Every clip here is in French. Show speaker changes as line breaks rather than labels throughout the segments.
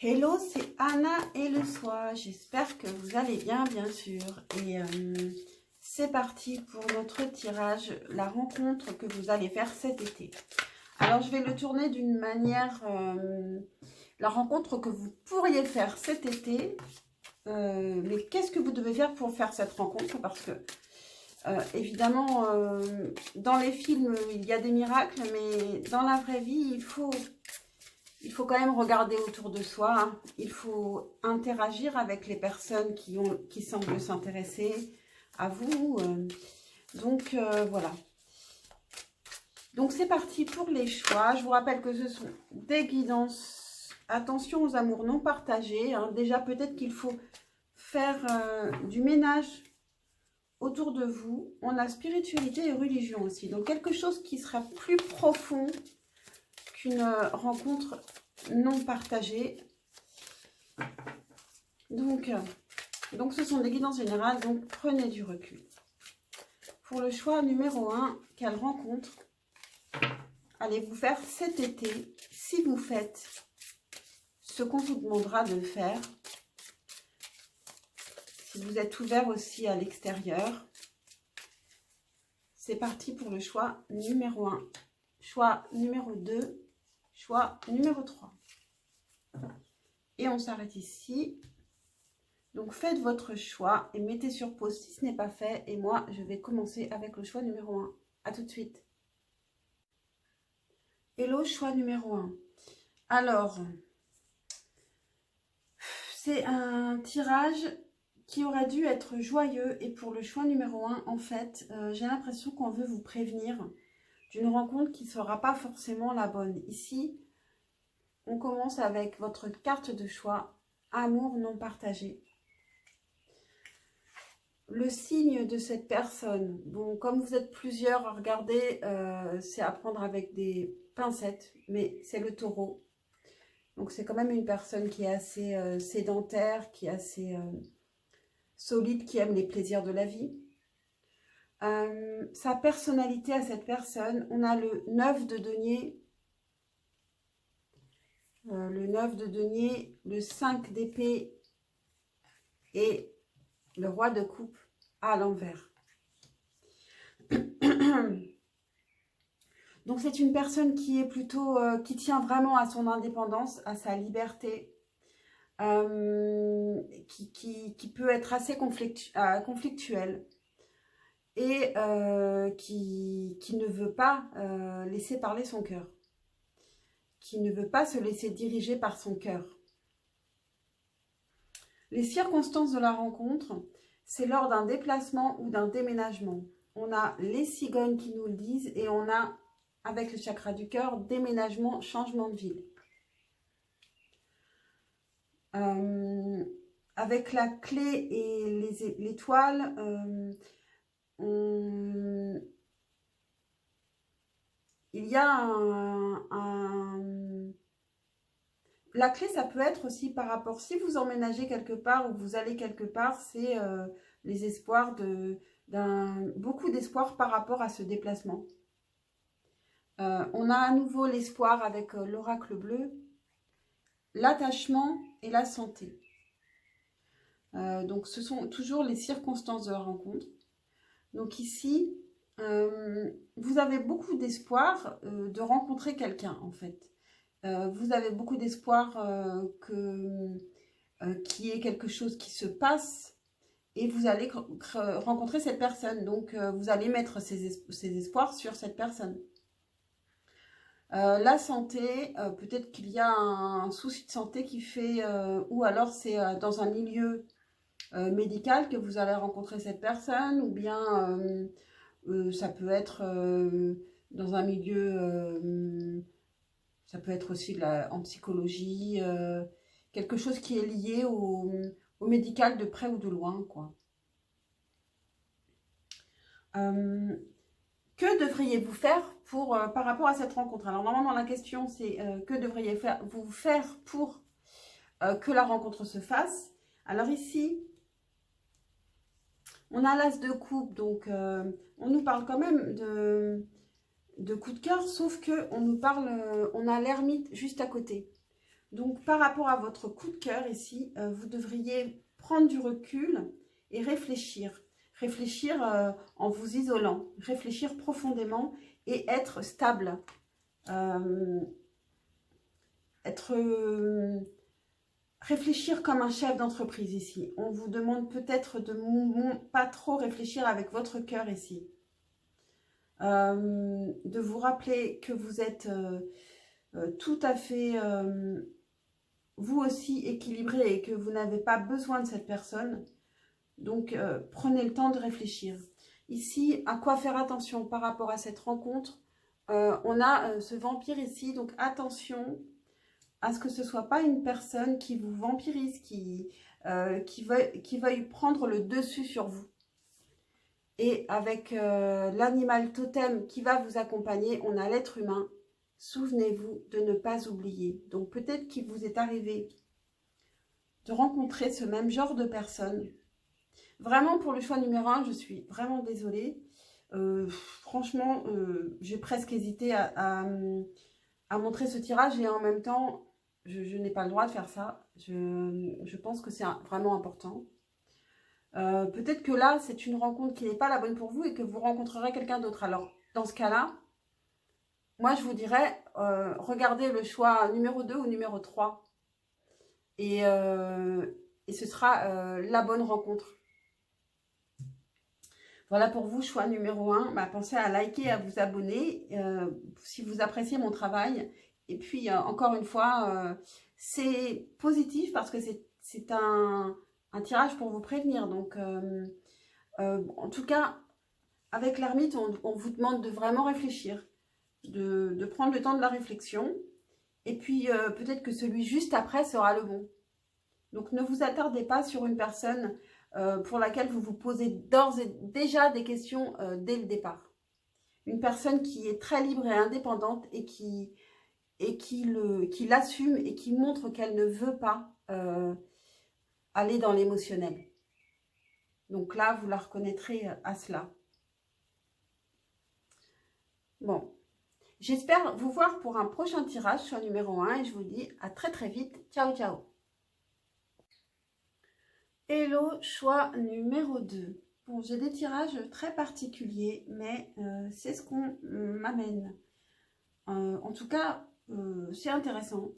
Hello, c'est Anna et le soir. J'espère que vous allez bien, bien sûr. Et c'est parti pour notre tirage, la rencontre que vous allez faire cet été. Alors, je vais le tourner d'une manière, la rencontre que vous pourriez faire cet été. Mais qu'est-ce que vous devez faire pour faire cette rencontre? Parce que, évidemment, dans les films, il y a des miracles, mais dans la vraie vie, il faut quand même regarder autour de soi. Hein. Il faut interagir avec les personnes qui semblent s'intéresser à vous. Donc, voilà. Donc, c'est parti pour les choix. Je vous rappelle que ce sont des guidances. Attention aux amours non partagés. Hein. Déjà, peut-être qu'il faut faire du ménage autour de vous. On a spiritualité et religion aussi. Donc, quelque chose qui sera plus profond qu'une rencontre non partagée. Donc, ce sont des guidances générales, donc prenez du recul. Pour le choix numéro 1, quelle rencontre allez-vous faire cet été si vous faites ce qu'on vous demandera de faire? Si vous êtes ouvert aussi à l'extérieur. C'est parti pour le choix numéro 1. Choix numéro 2. Choix numéro 3. Et on s'arrête ici. Donc, faites votre choix et mettez sur pause si ce n'est pas fait. Et moi, je vais commencer avec le choix numéro 1. À tout de suite. Hello, choix numéro 1. Alors, c'est un tirage qui aurait dû être joyeux. Et pour le choix numéro 1, en fait, j'ai l'impression qu'on veut vous prévenir d'une rencontre qui ne sera pas forcément la bonne. Ici, on commence avec votre carte de choix, amour non partagé. Le signe de cette personne, bon, comme vous êtes plusieurs à regarder, c'est à prendre avec des pincettes, mais c'est le taureau. Donc, c'est quand même une personne qui est assez sédentaire, qui est assez solide, qui aime les plaisirs de la vie. Sa personnalité à cette personne, on a le 9 de denier, le 5 d'épée et le roi de coupe à l'envers. Donc, c'est une personne qui est plutôt, qui tient vraiment à son indépendance, à sa liberté, qui peut être assez conflictuelle et qui ne veut pas laisser parler son cœur, qui ne veut pas se laisser diriger par son cœur. Les circonstances de la rencontre, c'est lors d'un déplacement ou d'un déménagement. On a les cigognes qui nous le disent et on a, avec le chakra du cœur, déménagement, changement de ville. Avec la clé et l'étoile, il y a la clé, ça peut être aussi par rapport, si vous emménagez quelque part ou vous allez quelque part, c'est les espoirs beaucoup d'espoir par rapport à ce déplacement. On a à nouveau l'espoir avec l'oracle bleu, l'attachement et la santé. Donc, ce sont toujours les circonstances de la rencontre. Donc ici, vous avez beaucoup d'espoir de rencontrer quelqu'un, en fait. Vous avez beaucoup d'espoir qu'il y ait quelque chose qui se passe et vous allez rencontrer cette personne. Donc, vous allez mettre ces espoirs sur cette personne. La santé, peut-être qu'il y a un souci de santé qui fait, ou alors c'est dans un milieu médical que vous allez rencontrer cette personne, ou bien ça peut être dans un milieu, ça peut être aussi en psychologie, quelque chose qui est lié au médical de près ou de loin, quoi. Que devriez-vous faire par rapport à cette rencontre? Alors, normalement, la question, c'est que devriez-vous faire pour que la rencontre se fasse? Alors, ici, on a l'as de coupe, donc on nous parle quand même de coup de cœur, sauf qu'on nous parle, on a l'ermite juste à côté. Donc, par rapport à votre coup de cœur ici, vous devriez prendre du recul et réfléchir. Réfléchir en vous isolant, réfléchir profondément et être stable. Réfléchir comme un chef d'entreprise ici. On vous demande peut-être de pas trop réfléchir avec votre cœur ici. De vous rappeler que vous êtes tout à fait, vous aussi, équilibré et que vous n'avez pas besoin de cette personne. Donc, prenez le temps de réfléchir. Ici, à quoi faire attention par rapport à cette rencontre? On a ce vampire ici, donc attention à ce que ce ne soit pas une personne qui vous vampirise, qui veuille prendre le dessus sur vous. Et avec l'animal totem qui va vous accompagner, on a l'être humain. Souvenez-vous de ne pas oublier. Donc peut-être qu'il vous est arrivé de rencontrer ce même genre de personne. Vraiment, pour le choix numéro 1, je suis vraiment désolée. Franchement, j'ai presque hésité à montrer ce tirage et en même temps, je n'ai pas le droit de faire ça. Je pense que c'est vraiment important. Peut-être que là, c'est une rencontre qui n'est pas la bonne pour vous et que vous rencontrerez quelqu'un d'autre. Alors, dans ce cas-là, moi, je vous dirais, regardez le choix numéro 2 ou numéro 3. Et ce sera la bonne rencontre. Voilà pour vous, choix numéro 1. Bah, pensez à liker et à vous abonner si vous appréciez mon travail. Et puis, encore une fois, c'est positif parce que c'est un tirage pour vous prévenir. Donc, en tout cas, avec l'ermite, on vous demande de vraiment réfléchir, de prendre le temps de la réflexion. Et puis, peut-être que celui juste après sera le bon. Donc, ne vous attardez pas sur une personne pour laquelle vous vous posez d'ores et déjà des questions dès le départ. Une personne qui est très libre et indépendante et qui l'assume et qui montre qu'elle ne veut pas aller dans l'émotionnel. Donc là, vous la reconnaîtrez à cela. Bon, j'espère vous voir pour un prochain tirage sur numéro 1 et je vous dis à très très vite. Ciao, ciao. Hello, choix numéro 2. Bon, j'ai des tirages très particuliers, mais c'est ce qu'on m'amène. En tout cas, c'est intéressant.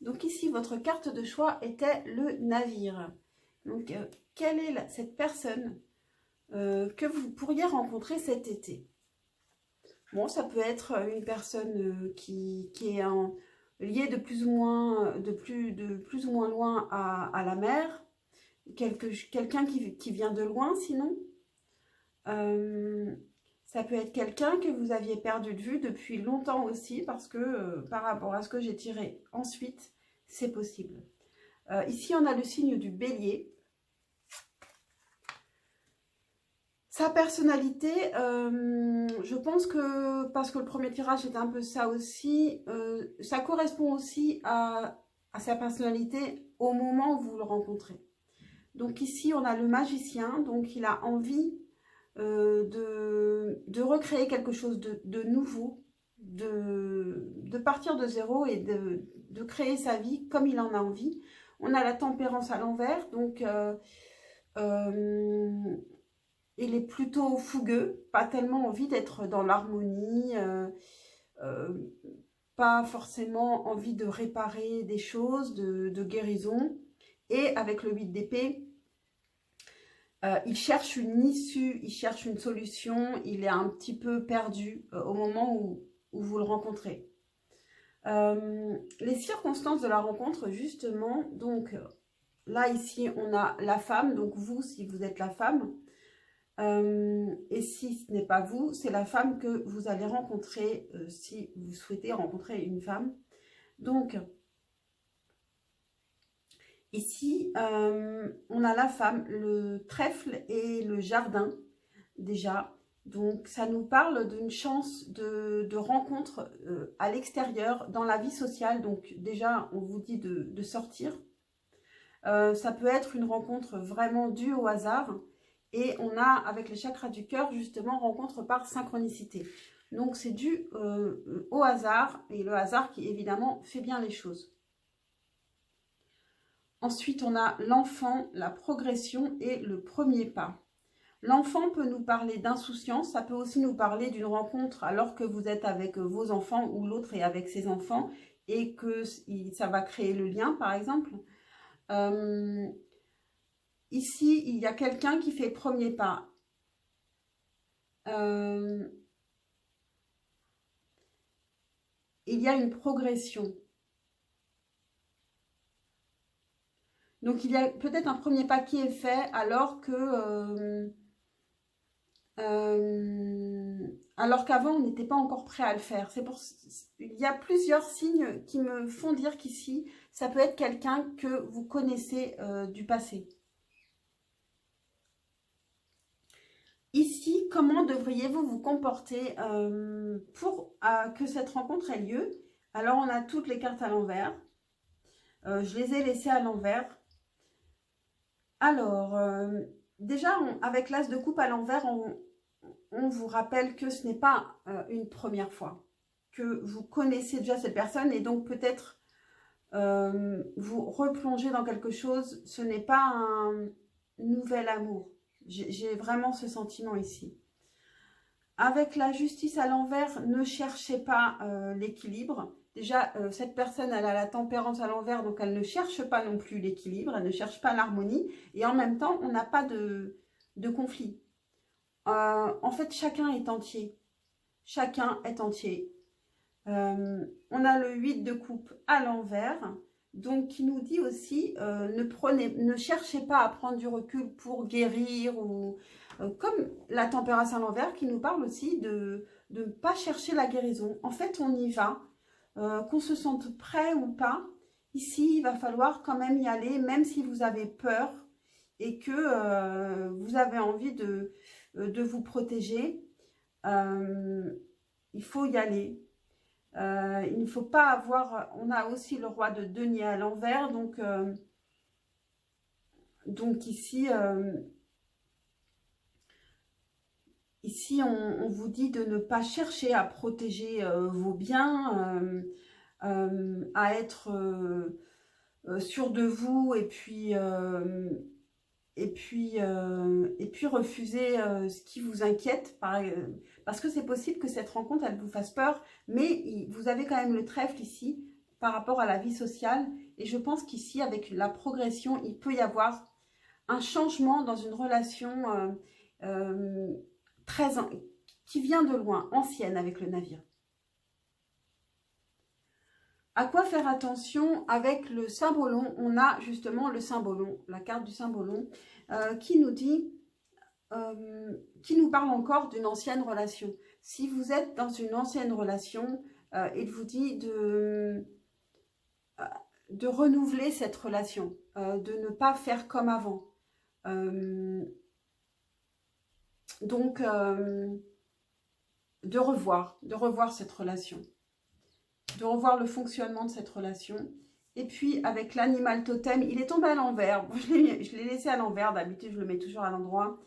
Donc ici, votre carte de choix était le navire. Donc, quelle est cette personne que vous pourriez rencontrer cet été? Bon, ça peut être une personne qui est liée de plus ou moins, de plus ou moins loin à la mer. Quelqu'un qui vient de loin, sinon. Ça peut être quelqu'un que vous aviez perdu de vue depuis longtemps aussi, parce que par rapport à ce que j'ai tiré ensuite, c'est possible. Ici, on a le signe du bélier. Sa personnalité, je pense que, parce que le premier tirage est un peu ça aussi, ça correspond aussi à sa personnalité au moment où vous le rencontrez. Donc ici, on a le magicien, donc il a envie de recréer quelque chose de nouveau, de partir de zéro et de créer sa vie comme il en a envie. On a la tempérance à l'envers, donc il est plutôt fougueux, pas tellement envie d'être dans l'harmonie, pas forcément envie de réparer des choses, de guérison. Et avec le 8 d'épée, il cherche une issue, il cherche une solution, il est un petit peu perdu au moment où vous le rencontrez. Les circonstances de la rencontre, justement, donc là, ici, on a la femme, donc vous, si vous êtes la femme, et si ce n'est pas vous, c'est la femme que vous allez rencontrer si vous souhaitez rencontrer une femme. Donc, ici, on a la femme, le trèfle et le jardin, déjà. Donc, ça nous parle d'une chance de rencontre à l'extérieur, dans la vie sociale. Donc, déjà, on vous dit de sortir. Ça peut être une rencontre vraiment due au hasard. Et on a, avec les chakras du cœur, justement, rencontre par synchronicité. Donc, c'est dû au hasard. Et le hasard qui, évidemment, fait bien les choses. Ensuite, on a l'enfant, la progression et le premier pas. L'enfant peut nous parler d'insouciance, ça peut aussi nous parler d'une rencontre alors que vous êtes avec vos enfants ou l'autre est avec ses enfants et que ça va créer le lien, par exemple. Ici, il y a quelqu'un qui fait le premier pas. Il y a une progression. Donc, il y a peut-être un premier pas qui est fait alors que... alors qu'avant, on n'était pas encore prêt à le faire. Il y a plusieurs signes qui me font dire qu'ici, ça peut être quelqu'un que vous connaissez du passé. Ici, comment devriez-vous vous comporter pour que cette rencontre ait lieu? Alors, on a toutes les cartes à l'envers. Je les ai laissées à l'envers. Alors, déjà, avec l'as de coupe à l'envers, on vous rappelle que ce n'est pas une première fois, que vous connaissez déjà cette personne et donc peut-être vous replongez dans quelque chose. Ce n'est pas un nouvel amour. J'ai vraiment ce sentiment ici. Avec la justice à l'envers, ne cherchez pas l'équilibre. Déjà, cette personne, elle a la tempérance à l'envers, donc elle ne cherche pas non plus l'équilibre, elle ne cherche pas l'harmonie. Et en même temps, on n'a pas de conflit. En fait, chacun est entier. Chacun est entier. On a le 8 de coupe à l'envers, donc qui nous dit aussi ne cherchez pas à prendre du recul pour guérir ou comme la tempérance à l'envers qui nous parle aussi de ne pas chercher la guérison. En fait, on y va, qu'on se sente prêt ou pas. Ici, il va falloir quand même y aller, même si vous avez peur et que vous avez envie de vous protéger. Il faut y aller. Il ne faut pas avoir... On a aussi le roi de denier à l'envers. Donc ici, on vous dit de ne pas chercher à protéger vos biens, à être sûr de vous et puis refuser ce qui vous inquiète, parce que c'est possible que cette rencontre, elle vous fasse peur, mais vous avez quand même le trèfle ici par rapport à la vie sociale, et je pense qu'ici, avec la progression, il peut y avoir un changement dans une relation qui vient de loin, ancienne avec le navire. À quoi faire attention avec le symbolon? On a justement le symbolon, la carte du symbolon, qui nous dit, qui nous parle encore d'une ancienne relation. Si vous êtes dans une ancienne relation, il vous dit de renouveler cette relation, de ne pas faire comme avant. Donc, de revoir cette relation. De revoir le fonctionnement de cette relation. Et puis, avec l'animal totem, il est tombé à l'envers. Je l'ai laissé à l'envers. D'habitude, je le mets toujours à l'endroit.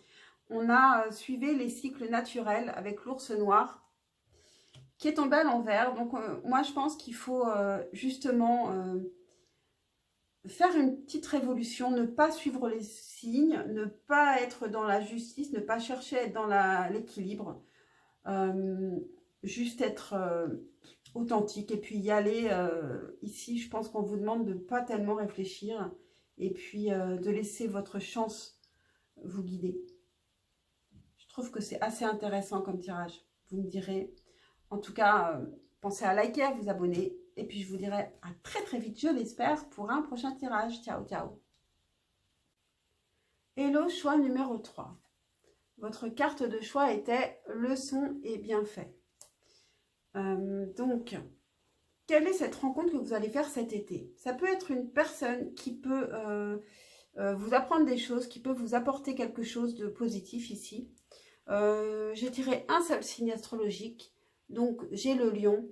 On a suivi les cycles naturels avec l'ours noir qui est tombé à l'envers. Donc, moi, je pense qu'il faut justement faire une petite révolution, ne pas suivre les signes, ne pas être dans la justice, ne pas chercher à être dans l'équilibre. Juste être authentique et puis y aller. Ici, je pense qu'on vous demande de ne pas tellement réfléchir et puis de laisser votre chance vous guider. Je trouve que c'est assez intéressant comme tirage. Vous me direz. En tout cas, pensez à liker, à vous abonner. Et puis, je vous dirai à très très vite, je l'espère, pour un prochain tirage. Ciao, ciao. Hello, choix numéro 3. Votre carte de choix était « Leçon et bienfait ». Donc, quelle est cette rencontre que vous allez faire cet été? Ça peut être une personne qui peut vous apprendre des choses, qui peut vous apporter quelque chose de positif ici. J'ai tiré un seul signe astrologique, donc j'ai le lion.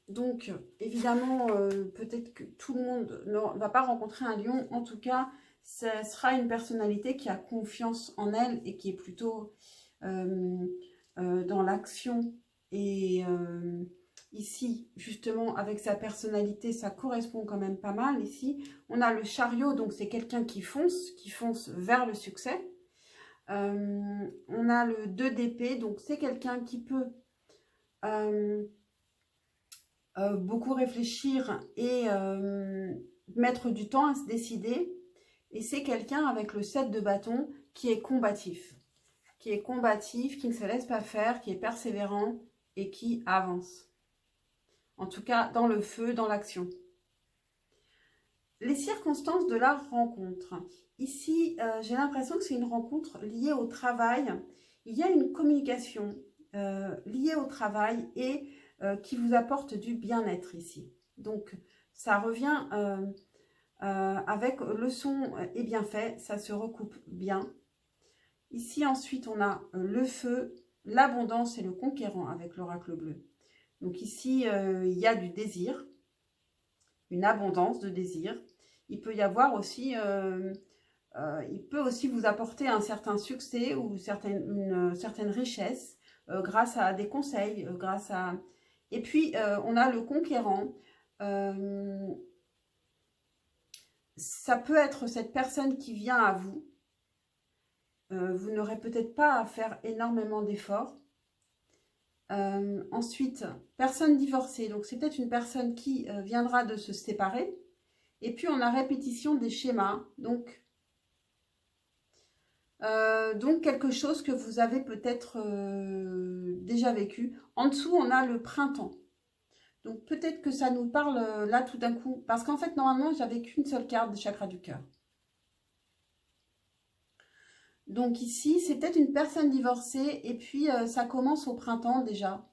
Donc, évidemment, peut-être que tout le monde ne va pas rencontrer un lion. En tout cas, ce sera une personnalité qui a confiance en elle et qui est plutôt dans l'action et Ici, justement, avec sa personnalité, ça correspond quand même pas mal. Ici, on a le chariot, donc c'est quelqu'un qui fonce vers le succès. On a le 2 d'épée, donc c'est quelqu'un qui peut beaucoup réfléchir et mettre du temps à se décider. Et c'est quelqu'un avec le 7 de bâton qui est combatif. Qui ne se laisse pas faire, qui est persévérant et qui avance. En tout cas, dans le feu, dans l'action. Les circonstances de la rencontre. Ici, j'ai l'impression que c'est une rencontre liée au travail. Il y a une communication liée au travail et qui vous apporte du bien-être ici. Donc, ça revient avec leçon et bienfait. Ça se recoupe bien. Ici, ensuite, on a le feu, l'abondance et le conquérant avec l'oracle bleu. Donc ici, il y a du désir, une abondance de désir. Il peut y avoir aussi, il peut aussi vous apporter un certain succès ou une certaine richesse grâce à des conseils, grâce à... Et puis, on a le conquérant. Ça peut être cette personne qui vient à vous. Vous n'aurez peut-être pas à faire énormément d'efforts. Ensuite, personne divorcée, donc c'est peut-être une personne qui viendra de se séparer. Et puis on a répétition des schémas, donc quelque chose que vous avez peut-être déjà vécu. En dessous, on a le printemps. Donc peut-être que ça nous parle là tout d'un coup, parce qu'en fait normalement j'avais qu'une seule carte des chakras du cœur. Donc ici, c'est peut-être une personne divorcée et puis ça commence au printemps déjà.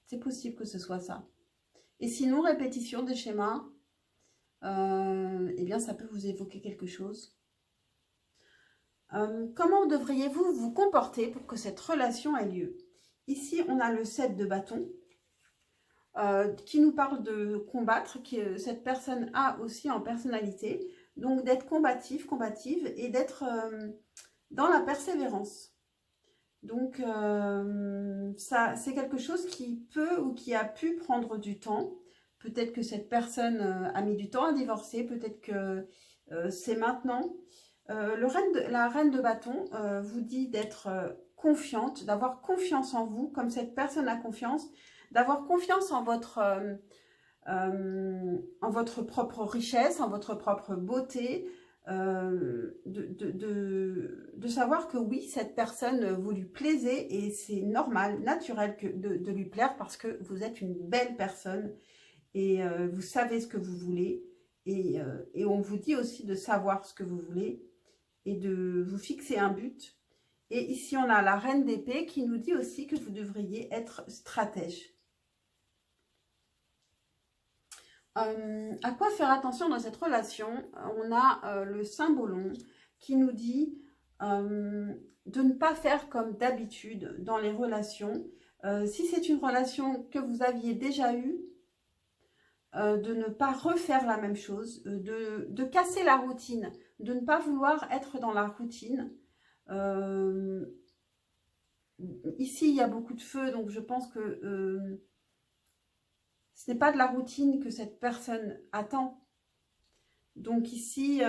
C'est possible que ce soit ça. Et sinon, répétition des schémas, eh bien ça peut vous évoquer quelque chose. Comment devriez-vous vous comporter pour que cette relation ait lieu? Ici, on a le 7 de bâton qui nous parle de combattre, cette personne a aussi en personnalité. Donc, d'être combatif, combative et d'être dans la persévérance. Donc, ça, c'est quelque chose qui peut ou qui a pu prendre du temps. Peut-être que cette personne a mis du temps à divorcer. Peut-être que c'est maintenant. La reine de bâton vous dit d'être confiante, d'avoir confiance en vous, comme cette personne a confiance, d'avoir confiance en votre propre richesse, en votre propre beauté, de savoir que oui, cette personne, vous lui plaisez et c'est normal, naturel de lui plaire parce que vous êtes une belle personne et vous savez ce que vous voulez et on vous dit aussi de savoir ce que vous voulez et de vous fixer un but. Et ici, on a la reine d'épée qui nous dit aussi que vous devriez être stratège. À quoi faire attention dans cette relation? On a le symbolon qui nous dit de ne pas faire comme d'habitude dans les relations. Si c'est une relation que vous aviez déjà eue, de ne pas refaire la même chose, de casser la routine, de ne pas vouloir être dans la routine. Ici, il y a beaucoup de feu, donc je pense que ce n'est pas de la routine que cette personne attend. Donc ici,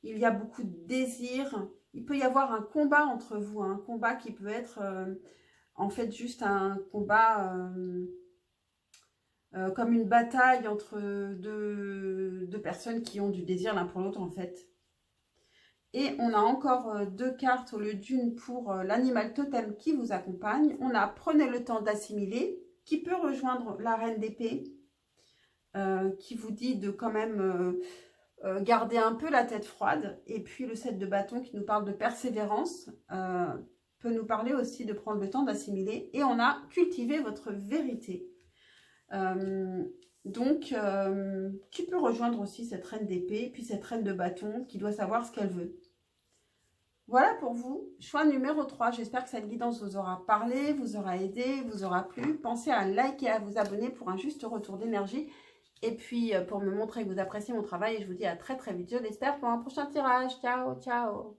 il y a beaucoup de désir. Il peut y avoir un combat entre vous, un combat qui peut être en fait juste un combat comme une bataille entre deux personnes qui ont du désir l'un pour l'autre en fait. Et on a encore deux cartes au lieu d'une pour l'animal totem qui vous accompagne. On a prenez le temps d'assimiler, qui peut rejoindre la reine d'épée, qui vous dit de quand même garder un peu la tête froide. Et puis le 7 de bâton qui nous parle de persévérance, peut nous parler aussi de prendre le temps d'assimiler. Et on a cultivé votre vérité. Qui peut rejoindre aussi cette reine d'épée, puis cette reine de bâton qui doit savoir ce qu'elle veut. Voilà pour vous, choix numéro 3. J'espère que cette guidance vous aura parlé, vous aura aidé, vous aura plu. Pensez à liker et à vous abonner pour un juste retour d'énergie. Et puis pour me montrer que vous appréciez mon travail. Et je vous dis à très très vite, je l'espère, pour un prochain tirage. Ciao, ciao.